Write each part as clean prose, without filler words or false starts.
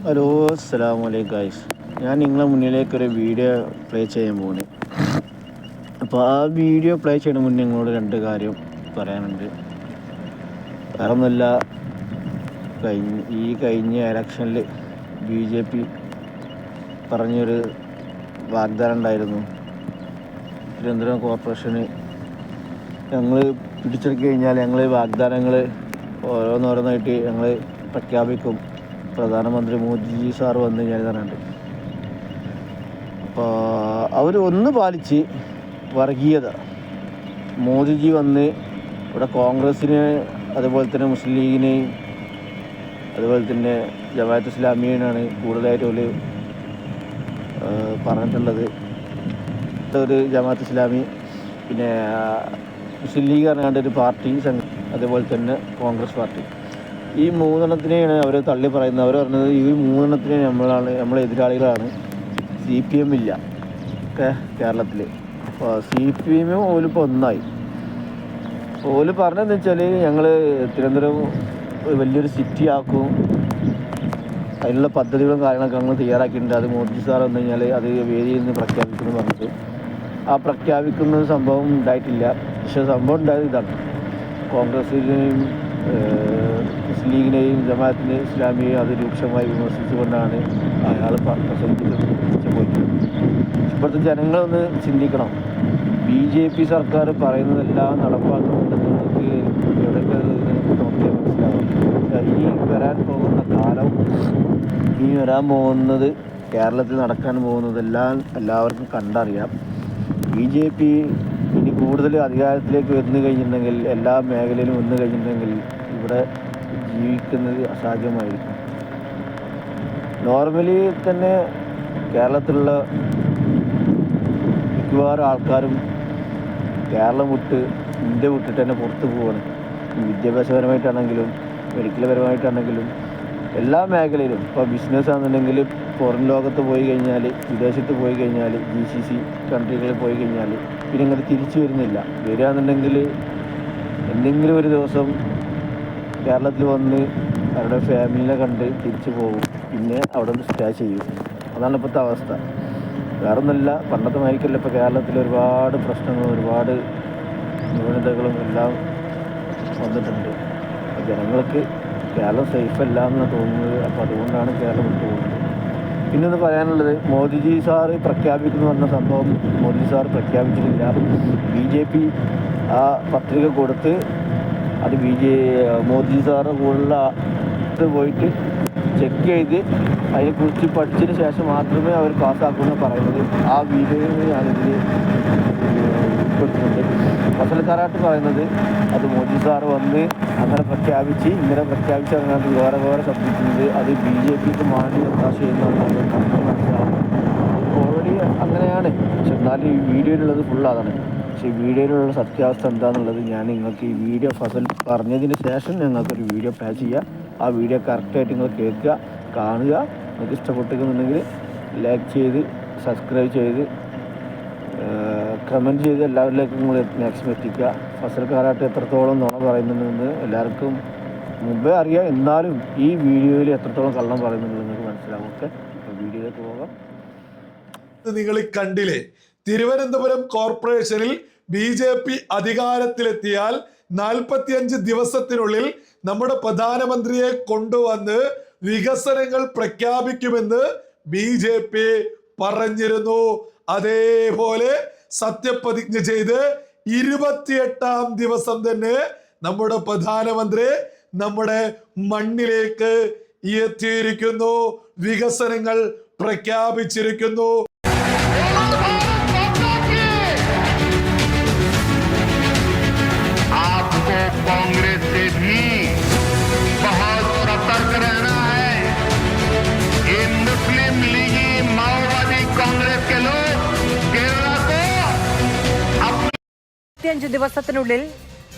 Hello, അസ്സലാമു അലൈക്കും guys. ഞാൻ നിങ്ങളുടെ മുന്നിലേക്കൊരു വീഡിയോ പ്ലേ ചെയ്യാൻ പോകുന്നു. അപ്പോൾ ആ വീഡിയോ പ്ലേ ചെയ്യുന്ന മുന്നേ നിങ്ങളോട് രണ്ട് കാര്യം പറയാനുണ്ട്. വേറെ ഒന്നുമില്ല, കഴിഞ്ഞ ഇലക്ഷനിൽ BJP പറഞ്ഞൊരു വാഗ്ദാനം ഉണ്ടായിരുന്നു. തിരുവനന്തപുരം കോർപ്പറേഷന് ഞങ്ങൾ പിടിച്ചെടുക്കി കഴിഞ്ഞാൽ ഞങ്ങൾ വാഗ്ദാനങ്ങൾ ഓരോന്നോരോന്നായിട്ട് ഞങ്ങൾ പ്രഖ്യാപിക്കും, പ്രധാനമന്ത്രി മോദിജി സാർ വന്ന് കഴിഞ്ഞാൽ പറഞ്ഞിട്ടുണ്ട്. അപ്പോൾ അവർ ഒന്ന് പാലിച്ച് വർഗീയത, മോദിജി വന്ന് ഇവിടെ കോൺഗ്രസ്സിനെ അതുപോലെ തന്നെ മുസ്ലിം ലീഗിനെയും അതുപോലെ തന്നെ ജമാഅത്ത് ഇസ്ലാമിയെയാണ് കൂടുതലായിട്ട് ഒരു പറഞ്ഞിട്ടുള്ളത്. ഒരു ജമാഅത്ത് ഇസ്ലാമി, പിന്നെ മുസ്ലിം ലീഗ് പറഞ്ഞാണ്ട് ഒരു പാർട്ടി സംഘം, അതുപോലെ തന്നെ കോൺഗ്രസ് പാർട്ടി, ഈ മൂന്നെണ്ണത്തിനെയാണ് അവർ തള്ളി പറയുന്നത്. അവർ പറഞ്ഞത് ഈ മൂന്നെണ്ണത്തിനെ നമ്മളെ എതിരാളികളാണ്. CPM ഇല്ല കേരളത്തിൽ. അപ്പോൾ CPM ഓലിപ്പോൾ ഒന്നായി. ഓല് പറഞ്ഞതെന്ന് വെച്ചാൽ ഞങ്ങൾ തിരുവനന്തപുരം വലിയൊരു സിറ്റി ആക്കും, അതിനുള്ള പദ്ധതികളും കാര്യങ്ങളൊക്കെ ഞങ്ങൾ തയ്യാറാക്കിയിട്ടുണ്ട്. അത് മോദി സാർ വന്നു കഴിഞ്ഞാൽ അത് വേദിയിൽ നിന്ന് പ്രഖ്യാപിക്കുന്നു പറഞ്ഞിട്ട് ആ പ്രഖ്യാപിക്കുന്ന സംഭവം ഉണ്ടായിട്ടില്ല. പക്ഷേ സംഭവം ഉണ്ടായത് ഇതാണ്: കോൺഗ്രസിനെയും മുസ്ലിം ലീഗിനെയും ജമാഅത്തിനെ ഇസ്ലാമിയെയും അത് രൂക്ഷമായി വിമർശിച്ചുകൊണ്ടാണ് അയാൾ പ്രസംഗിച്ച് പോയിട്ടുള്ളത്. ഇപ്പോഴത്തെ ജനങ്ങളൊന്ന് ചിന്തിക്കണം. BJP സർക്കാർ പറയുന്നതെല്ലാം നടപ്പാക്കുന്നുണ്ടെന്ന് നിങ്ങൾക്ക് എവിടെയൊക്കെ നോക്കിയാൽ മനസ്സിലാവും. ഇനി വരാൻ പോകുന്ന കാലം, ഇനി വരാൻ പോകുന്നത്, കേരളത്തിൽ നടക്കാൻ പോകുന്നതെല്ലാം എല്ലാവർക്കും കണ്ടറിയാം. BJP ഇനി കൂടുതൽ അധികാരത്തിലേക്ക് വന്നു കഴിഞ്ഞിട്ടുണ്ടെങ്കിൽ, എല്ലാ മേഖലയിലും വന്നു കഴിഞ്ഞിട്ടുണ്ടെങ്കിൽ ഇവിടെ ജീവിക്കുന്നത് അസാധ്യമായിരിക്കും. നോർമലി തന്നെ കേരളത്തിലുള്ള മിക്കവാറും ആൾക്കാരും കേരളം ഇന്ത്യ വിട്ടിട്ട് തന്നെ പുറത്ത് പോവുകയാണ്. വിദ്യാഭ്യാസപരമായിട്ടാണെങ്കിലും മെഡിക്കൽ പരമായിട്ടാണെങ്കിലും എല്ലാ മേഖലയിലും. ഇപ്പോൾ ബിസിനസ് ആണെന്നുണ്ടെങ്കിൽ പുറം ലോകത്ത് പോയി കഴിഞ്ഞാൽ, വിദേശത്ത് പോയി കഴിഞ്ഞാൽ, GCC കൺട്രികളിൽ പോയി കഴിഞ്ഞാൽ പിന്നെ ഇങ്ങോട്ട് തിരിച്ചു വരുന്നില്ല. വരികയാണെന്നുണ്ടെങ്കിൽ എന്തെങ്കിലും ഒരു ദിവസം കേരളത്തിൽ വന്ന് അവരുടെ ഫാമിലിനെ കണ്ട് തിരിച്ചു പോകും, പിന്നെ അവിടെ നിന്ന് സ്റ്റേ ചെയ്യും. അതാണ് ഇപ്പോഴത്തെ അവസ്ഥ. വേറെ ഒന്നുമില്ല, പണ്ടത്തെ മാതിരിക്കല്ല. ഇപ്പോൾ കേരളത്തിൽ ഒരുപാട് പ്രശ്നങ്ങളും ഒരുപാട് ന്യൂനതകളും എല്ലാം വന്നിട്ടുണ്ട്. അപ്പോൾ ജനങ്ങൾക്ക് കേരളം സേഫ് അല്ല എന്നാണ് തോന്നുന്നത്. അപ്പോൾ അതുകൊണ്ടാണ് കേരളം വിട്ടു പോകുന്നത്. പിന്നൊന്ന് പറയാനുള്ളത്, മോദിജി സാറ് പ്രഖ്യാപിക്കുന്നു പറഞ്ഞ സംഭവം മോദിജി സാർ പ്രഖ്യാപിച്ചിട്ടില്ല. BJP ആ പത്രിക കൊടുത്ത് അത് മോദിജി സാറ് കൂടുതലുള്ള പോയിട്ട് ചെക്ക് ചെയ്ത് അതിനെക്കുറിച്ച് പഠിച്ചതിന് ശേഷം മാത്രമേ അവർ പാസ്സാക്കുമെന്ന് പറയുന്നത്. ആ വീഡിയോയിൽ ഞാനിതിൽ ഉൾപ്പെടുത്തുന്നുണ്ട്. ഫസൽ കാരാട്ട് പറയുന്നത് അത് മോദി സാറ് വന്ന് അങ്ങനെ പ്രഖ്യാപിച്ച് ഇങ്ങനെ പ്രഖ്യാപിച്ച് അതിനകത്ത് വേറെ ശബ്ദിക്കുന്നത് അത് BJPക്ക് മാറ്റി നിർത്താൻ ചെയ്യുന്നതാണ് മനസ്സിലാവുന്നത്. ഓൾറെഡി അങ്ങനെയാണ്. പക്ഷെ എന്നാലും ഈ വീഡിയോയിലുള്ളത് ഫുൾ അതാണ്. പക്ഷേ ഈ വീഡിയോയിലുള്ള സത്യാവസ്ഥ എന്താണെന്നുള്ളത് ഞാൻ നിങ്ങൾക്ക് ഈ വീഡിയോ ഫസൽ പറഞ്ഞതിന് ശേഷം ഞങ്ങൾക്കൊരു വീഡിയോ പ്ലേ ചെയ്യുക. ആ വീഡിയോ കറക്റ്റായിട്ട് നിങ്ങൾ കേൾക്കുക, കാണുക. നിങ്ങൾക്ക് ഇഷ്ടപ്പെട്ടിരിക്കുന്നുണ്ടെങ്കിൽ ലൈക്ക് ചെയ്ത് സബ്സ്ക്രൈബ് ചെയ്ത് കമൻറ്റ് ചെയ്ത് എല്ലാവരിലേക്കും നിങ്ങൾ മാക്സിമം എത്തിക്കുക. ഫസൽ കാരാട്ട് എത്രത്തോളം നുണ പറയുന്നുണ്ടെന്ന് എല്ലാവർക്കും മുമ്പേ അറിയാം. എന്നാലും ഈ വീഡിയോയിൽ എത്രത്തോളം കള്ളം പറയുന്നുണ്ടെന്ന് നിങ്ങൾക്ക് മനസ്സിലാവും. ഓക്കെ, വീഡിയോയിലേക്ക് പോകാം. നിങ്ങൾ കണ്ടില്ലേ, തിരുവനന്തപുരം കോർപ്പറേഷനിൽ BJP അധികാരത്തിലെത്തിയാൽ 45 ദിവസത്തിനുള്ളിൽ നമ്മുടെ പ്രധാനമന്ത്രിയെ കൊണ്ടുവന്ന് വികസനങ്ങൾ പ്രഖ്യാപിക്കുമെന്ന് BJP പറഞ്ഞിരുന്നു. അതേപോലെ സത്യപ്രതിജ്ഞ ചെയ്ത് 28ാം ദിവസം തന്നെ നമ്മുടെ പ്രധാനമന്ത്രി നമ്മുടെ മണ്ണിലേക്ക് എത്തിയിരിക്കുന്നു, വികസനങ്ങൾ പ്രഖ്യാപിച്ചിരിക്കുന്നു. कांग्रेस से भी बहुत सतर्क रहना है. ये मुस्लिम लीगी माओवादी कांग्रेस के लोग केरला को 5 ദിവസത്തിനുള്ളിൽ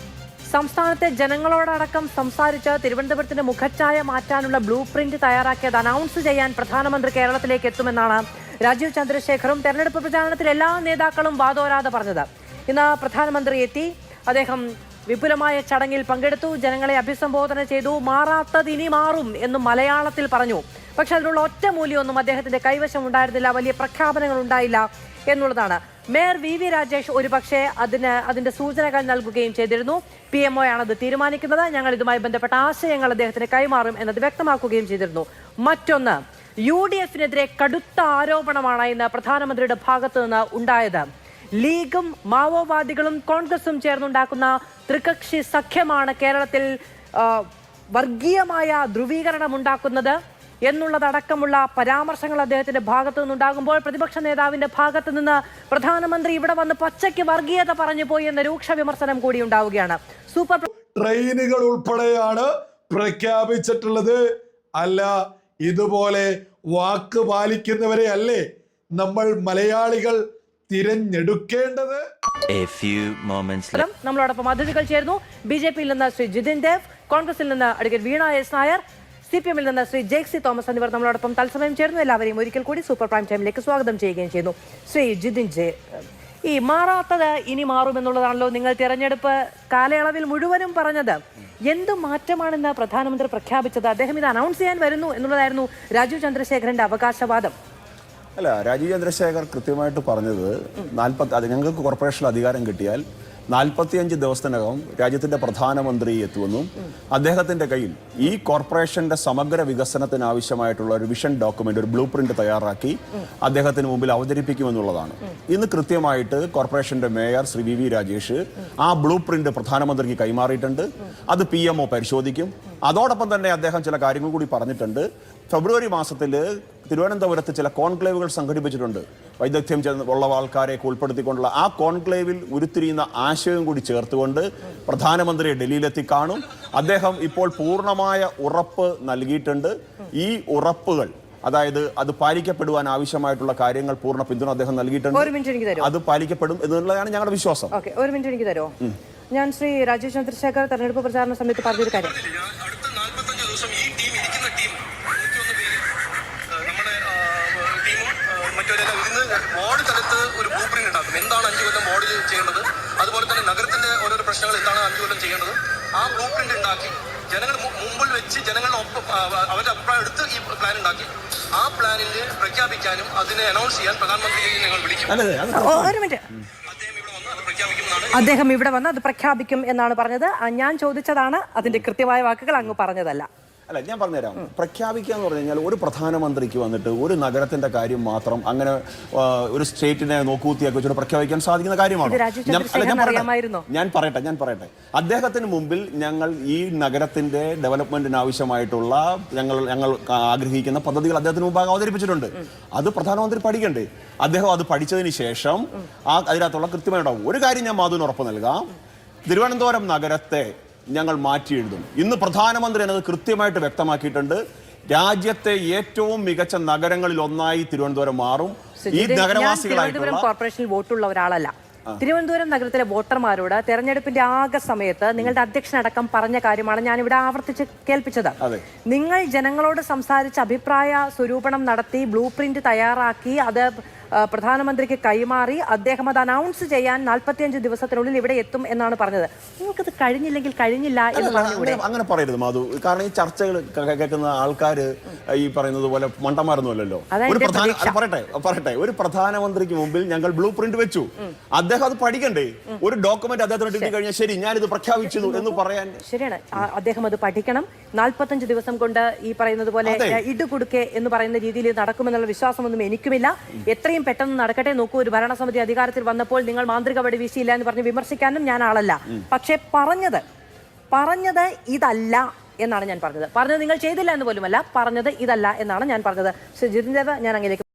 സംസ്ഥാനത്തെ ജനങ്ങളോടടക്കം സംസാരിച്ച് തിരുവനന്തപുരത്തിന്റെ മുഖച്ഛായ മാറ്റാനുള്ള ബ്ലൂ പ്രിന്റ് തയ്യാറാക്കിയത് അനൗൺസ് ചെയ്യാൻ പ്രധാനമന്ത്രി കേരളത്തിലേക്ക് എത്തുമെന്നാണ് രാജീവ് ചന്ദ്രശേഖറും തെരഞ്ഞെടുപ്പ് പ്രചാരണത്തിൽ എല്ലാ നേതാക്കളും വാദോരാതെ പറഞ്ഞത്. ഇന്ന് പ്രധാനമന്ത്രി എത്തി. അദ്ദേഹം വിപുലമായ ചടങ്ങിൽ പങ്കെടുത്തു, ജനങ്ങളെ അഭിസംബോധന ചെയ്തു. മാറാത്തത് ഇനി മാറും എന്നും മലയാളത്തിൽ പറഞ്ഞു. പക്ഷെ അതിനുള്ള ഒറ്റ മൂല്യമൊന്നും അദ്ദേഹത്തിന്റെ കൈവശം ഉണ്ടായിരുന്നില്ല, വലിയ പ്രഖ്യാപനങ്ങൾ ഉണ്ടായില്ല എന്നുള്ളതാണ്. മേയർ വി രാജേഷ് ഒരുപക്ഷെ അതിന്റെ സൂചനകൾ നൽകുകയും ചെയ്തിരുന്നു. PMO ആണത് തീരുമാനിക്കുന്നത്, ഞങ്ങൾ ഇതുമായി ബന്ധപ്പെട്ട ആശയങ്ങൾ അദ്ദേഹത്തിന് കൈമാറും എന്നത് വ്യക്തമാക്കുകയും ചെയ്തിരുന്നു. മറ്റൊന്ന്, UDF-നെതിരെ കടുത്ത ആരോപണമാണ് ഇന്ന് പ്രധാനമന്ത്രിയുടെ ഭാഗത്ത് നിന്ന് ഉണ്ടായത്. ലീഗും മാവോവാദികളും കോൺഗ്രസും ചേർന്നുണ്ടാക്കുന്ന ത്രികക്ഷി സഖ്യമാണ് കേരളത്തിൽ വർഗീയമായ ധ്രുവീകരണം ഉണ്ടാക്കുന്നത് എന്നുള്ളതടക്കമുള്ള പരാമർശങ്ങൾ അദ്ദേഹത്തിന്റെ ഭാഗത്തു നിന്നുണ്ടാകുമ്പോൾ പ്രതിപക്ഷ നേതാവിന്റെ ഭാഗത്ത് നിന്ന് പ്രധാനമന്ത്രി ഇവിടെ വന്ന് പച്ചയ്ക്ക് വർഗീയത പറഞ്ഞു പോയി എന്ന രൂക്ഷ വിമർശനം കൂടി ഉണ്ടാവുകയാണ്. സൂപ്പർ ട്രെയിനുകൾ ഉൾപ്പെടെയാണ് പ്രഖ്യാപിച്ചിട്ടുള്ളത്. അല്ല, ഇതുപോലെ വാക്ക് പാലിക്കുന്നവരെ അല്ലേ നമ്മൾ മലയാളികൾ തിരഞ്ഞെടുക്കേണ്ടത്? നമ്മളോടൊപ്പം അതിഥികൾ ചേർന്നു. BJP-യിൽ നിന്ന് ശ്രീ ജിതിൻ ദേവ്, കോൺഗ്രസിൽ നിന്ന് അഡ്വക്കേറ്റ് വീണ എസ് നായർ, CPM-ൽ നിന്ന് ശ്രീ ജെയ്സി തോമസ് എന്നിവർ നമ്മളോടൊപ്പം തത്സമയം ചേർന്നു. എല്ലാവരെയും ഒരിക്കൽ കൂടി സൂപ്പർ പ്രൈം ടൈമിലേക്ക് സ്വാഗതം ചെയ്യുകയും ചെയ്യുന്നു. ശ്രീ ജിതിൻ ഈ മാറാത്തത് ഇനി മാറുമെന്നുള്ളതാണല്ലോ നിങ്ങൾ തിരഞ്ഞെടുപ്പ് കാലയളവിൽ മുഴുവനും പറഞ്ഞത്. എന്ത് മാറ്റമാണെന്ന് പ്രധാനമന്ത്രി പ്രഖ്യാപിച്ചത്? അദ്ദേഹം ഇത് അനൗൺസ് ചെയ്യാൻ വരുന്നു എന്നുള്ളതായിരുന്നു രാജീവ് ചന്ദ്രശേഖരന്റെ അവകാശവാദം. അല്ല, രാജീവ് ചന്ദ്രശേഖർ കൃത്യമായിട്ട് പറഞ്ഞത് ഞങ്ങൾക്ക് കോർപ്പറേഷനിൽ അധികാരം കിട്ടിയാൽ 45 ദിവസത്തിനകം രാജ്യത്തിന്റെ പ്രധാനമന്ത്രി എത്തുമെന്നും അദ്ദേഹത്തിന്റെ കയ്യിൽ ഈ കോർപ്പറേഷന്റെ സമഗ്ര വികസനത്തിന് ആവശ്യമായിട്ടുള്ള ഒരു വിഷൻ ഡോക്യുമെന്റ്, ഒരു ബ്ലൂ പ്രിന്റ് തയ്യാറാക്കി അദ്ദേഹത്തിന് മുമ്പിൽ അവതരിപ്പിക്കുമെന്നുള്ളതാണ്. ഇന്ന് കൃത്യമായിട്ട് കോർപ്പറേഷന്റെ മേയർ ശ്രീ വി രാജേഷ് ആ ബ്ലൂ പ്രിന്റ് പ്രധാനമന്ത്രിക്ക് കൈമാറിയിട്ടുണ്ട്. അത് PMO പരിശോധിക്കും. അതോടൊപ്പം തന്നെ അദ്ദേഹം ചില കാര്യങ്ങൾ കൂടി പറഞ്ഞിട്ടുണ്ട്. ഫെബ്രുവരി മാസത്തിൽ തിരുവനന്തപുരത്ത് ചില കോൺക്ലേവുകൾ സംഘടിപ്പിച്ചിട്ടുണ്ട്. വൈദഗ്ധ്യം ഉള്ള ആൾക്കാരെ ഉൾപ്പെടുത്തിക്കൊണ്ടുള്ള ആ കോൺക്ലേവിൽ ഉരുത്തിരിയുന്ന ആശയം കൂടി ചേർത്തുകൊണ്ട് പ്രധാനമന്ത്രിയെ ഡൽഹിയിലെത്തി കാണും. അദ്ദേഹം ഇപ്പോൾ പൂർണ്ണമായ ഉറപ്പ് നൽകിയിട്ടുണ്ട്. ഈ ഉറപ്പുകൾ, അതായത് അത് പാലിക്കപ്പെടുവാൻ ആവശ്യമായിട്ടുള്ള കാര്യങ്ങൾ പൂർണ്ണ പിന്തുണ അദ്ദേഹം നൽകിയിട്ടുണ്ട്. അത് പാലിക്കപ്പെടും എന്നുള്ളതാണ് ഞങ്ങളുടെ വിശ്വാസം. ഒരു മിനിറ്റ് എനിക്ക് തരുമോ? ഞാൻ ശ്രീ രാജീവ് ചന്ദ്രശേഖർ തെരഞ്ഞെടുപ്പ് പ്രചാരണ സമയത്ത് പറഞ്ഞൊരു കാര്യം, വാർഡ് തലത്ത് ഒരു ബ്ലൂ പ്രിന്റ് ഉണ്ടാക്കും. എന്താണ് 5 കൊല്ലം വാർഡിൽ ചെയ്യേണ്ടത്, അതുപോലെ തന്നെ നഗരത്തിന്റെ ഓരോരോ പ്രശ്നങ്ങൾ എന്താണ് 5 കൊല്ലം ചെയ്യേണ്ടത്, ആ ബ്ലൂ പ്രിന്റ് ഉണ്ടാക്കി ജനങ്ങൾ മുമ്പിൽ വെച്ച് ജനങ്ങളുടെ ഒപ്പം അവരുടെ അഭിപ്രായം എടുത്ത് ഈ പ്ലാൻ ഉണ്ടാക്കി ആ പ്ലാനിൽ പ്രഖ്യാപിക്കാനും അതിനെ അനൗൺസ് ചെയ്യാൻ പ്രധാനമന്ത്രിയെ ഞങ്ങൾ വിളിക്കും. അദ്ദേഹം ഇവിടെ വന്ന് അത് പ്രഖ്യാപിക്കും എന്നാണ് പറഞ്ഞത്. ഞാൻ ചോദിച്ചതാണ്, അതിന്റെ കൃത്യമായ വാക്കുകൾ അങ്ങ് പറഞ്ഞതല്ല. അല്ല, ഞാൻ പറഞ്ഞുതരാം. പ്രഖ്യാപിക്കുക എന്ന് പറഞ്ഞു കഴിഞ്ഞാൽ ഒരു പ്രധാനമന്ത്രിക്ക് വന്നിട്ട് ഒരു നഗരത്തിന്റെ കാര്യം മാത്രം അങ്ങനെ ഒരു സ്റ്റേറ്റിനെ നോക്കുകുത്തിയാക്കി വെച്ചിട്ട് പ്രഖ്യാപിക്കാൻ സാധിക്കുന്ന കാര്യമാണ്. ഞാൻ പറയട്ടെ അദ്ദേഹത്തിന് മുമ്പിൽ ഞങ്ങൾ ഈ നഗരത്തിന്റെ ഡെവലപ്മെന്റിന് ആവശ്യമായിട്ടുള്ള ഞങ്ങൾ ആഗ്രഹിക്കുന്ന പദ്ധതികൾ അദ്ദേഹത്തിന് മുമ്പാകെ അവതരിപ്പിച്ചിട്ടുണ്ട്. അത് പ്രധാനമന്ത്രി പഠിക്കണ്ടേ? അദ്ദേഹം അത് പഠിച്ചതിന് ശേഷം അതിനകത്തുള്ള കൃത്യമായിട്ടുണ്ടാവും. ഒരു കാര്യം ഞാൻ മാധുവിന് ഉറപ്പ് നൽകാം, തിരുവനന്തപുരം നഗരത്തെ ഞങ്ങൾ മാറ്റി എഴുതും. ഇന്ന് പ്രധാനമന്ത്രി എന്നത് കൃത്യമായിട്ട് വ്യക്തമാക്കിയിട്ടുണ്ട്. രാജ്യത്തെ ഏറ്റവും മികച്ച നഗരങ്ങളിൽ ഒന്നായി തിരുവനന്തപുരം മാറും. ഈ നഗരവാസികളായിട്ടുള്ള കോർപ്പറേഷനിൽ വോട്ടുള്ള ഒരാളല്ല. തിരുവനന്തപുരം നഗരത്തിലെ വോട്ടർമാരോട് തെരഞ്ഞെടുപ്പിന്റെ ആകെ സമയത്ത് നിങ്ങളുടെ അധ്യക്ഷനടക്കം പറഞ്ഞ കാര്യമാണ് ഞാൻ ഇവിടെ ആവർത്തിച്ച് കേൾപ്പിച്ചത്. നിങ്ങൾ ജനങ്ങളോട് സംസാരിച്ച് അഭിപ്രായ സ്വരൂപണം നടത്തി ബ്ലൂ പ്രിന്റ് തയ്യാറാക്കി അത് പ്രധാനമന്ത്രിക്ക് കൈമാറി അദ്ദേഹം അത് അനൗൺസ് ചെയ്യാൻ 45 ദിവസത്തിനുള്ളിൽ ഇവിടെ എത്തും എന്നാണ് പറഞ്ഞത്. നിങ്ങൾക്കത് കഴിഞ്ഞില്ലെങ്കിൽ കഴിഞ്ഞില്ല എന്ന് പറഞ്ഞുകൂടെ? അങ്ങനെ പറയരുത് മാധു. കാരണം ഈ ചർച്ചകൾ കേൾക്കുന്ന ആൾക്കാർ ഈ പറയുന്നത് പോലെ മണ്ടന്മാരൊന്നുമല്ലല്ലോ. പറയട്ടെ ഒരു പ്രധാനമന്ത്രിക്ക് മുമ്പിൽ ഞങ്ങൾ ബ്ലൂ പ്രിന്റ് വെച്ചു. അദ്ദേഹം അത് പഠിക്കണ്ടേ? ഒരു ഡോക്യുമെന്റ് അദ്ദേഹത്തിന് കിട്ടി കഴിഞ്ഞാൽ ശരി ഞാനിത് പ്രഖ്യാപിച്ചു എന്ന് പറയാൻ ശരിയാണ്. അദ്ദേഹം അത് പഠിക്കണം. 45 ദിവസം കൊണ്ട് ഈ പറയുന്നത് പോലെ ഇടുകൊടുക്കെ എന്ന് പറയുന്ന രീതിയിൽ നടക്കുമെന്നുള്ള വിശ്വാസമൊന്നും എനിക്കുമില്ല. എത്രയും പെട്ടെന്ന് നടക്കട്ടെ. നോക്കൂ, ഒരു ഭരണസമിതി അധികാരത്തിൽ വന്നപ്പോൾ നിങ്ങൾ മാന്ത്രിക വടി വീശിയില്ല എന്ന് പറഞ്ഞ് വിമർശിക്കാനും ഞാൻ ആളല്ല. പക്ഷെ പറഞ്ഞത് ഇതല്ല എന്നാണ് ഞാൻ പറഞ്ഞത്. നിങ്ങൾ ചെയ്തില്ല എന്ന് പോലുമല്ല, പറഞ്ഞത് ഇതല്ല എന്നാണ് ഞാൻ പറഞ്ഞത്. ശ്രീ ജിതിൻ ദേവ്, ഞാൻ അങ്ങേലേക്ക്